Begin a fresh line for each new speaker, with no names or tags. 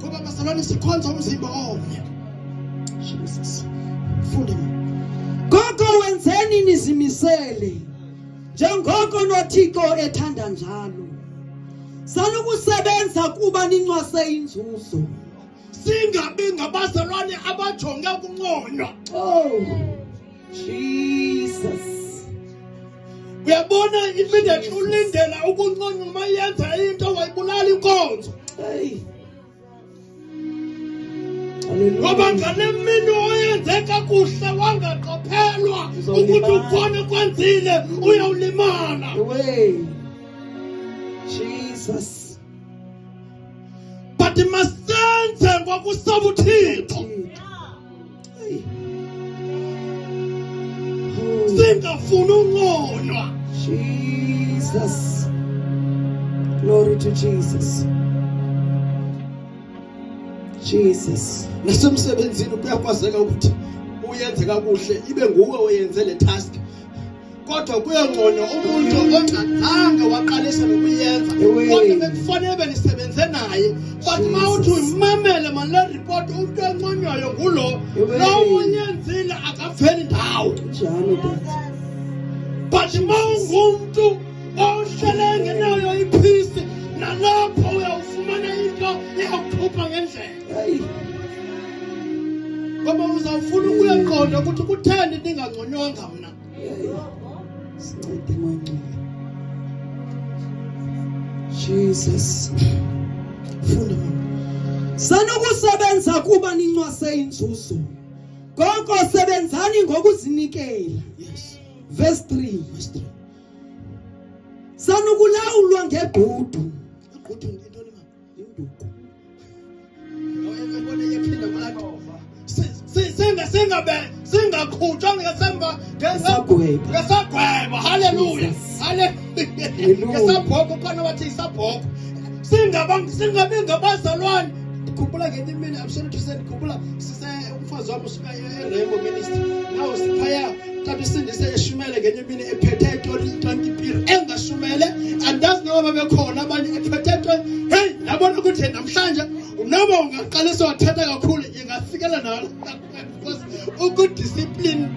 ngoba bazalwane sikhonza umzimba omnye. Jesus. Funde
Gogo wenzeni nizimisele njengoko noThixo ethanda njalo. Sanukusebenza kuba nincwase inzuzo.
Singabi ngabazalwane abajonge ukunconywa.
Oh Jesus.
Uyabona immediate ulindela ukunconywa mayenza into wayibulala inkonzo.
Hey.
Ngoba ngale mini oyenze kakuhle wangaqophelwa ukuthi ukhona kwenzile uyawulimala.
Away. Jesus.
But masenze ngokusaba uThixo.
Hey.
Singafuna ungonwa.
Jesus. Glory to Jesus. Jesus.
Nasemsebenzini kuyakwazeka ukuthi uyenze kakuhle ibe nguwe oyenze le task. Kodwa kuyangcono umuntu ongazange waqalisa nokuyenza. Kodwa bekufanele benisebenze naye. But mawuthi umamele manje report umuntu onconywayo ngulo. Lo uyenzile akaveli ndawo. But mawungumuntu oshelenge nayo iphisi nalapho uyawufumana into eyakukhupha ngendlela. Ngoba uzawufuna ukuyiqonda ukuthi kutheni ningangconywanga mina.
Jesus. Funda mama. Sanukusebenza kuba nincwase inzuzo. Gogo sebenzani ngokuzinikela.
Yes.
Verse 3. Sanukulawulwa ngebhudu.
Ibhudu intoni mama?
Induku.
Oyebona yephinda kwalathova. Singakhutshwa ngesemva ngesagweba. Hallelujah. Hallelujah. Ngesabhoko khona wathi isabhoko. Singabi ngabazalwane. Khumbula ngenye imini absolutely khumbula sise umfazi wami usuka eRainbow Ministry. Nawo siphaya kanti sindise eshumele ngenye imini ephethe 20 piri engashumele andazi noma bebekhona abanye ephethe hey yabona ukuthi namhlanje noma ungaqalisa wathetha kakhulu ingafikela nayo ukudiscipline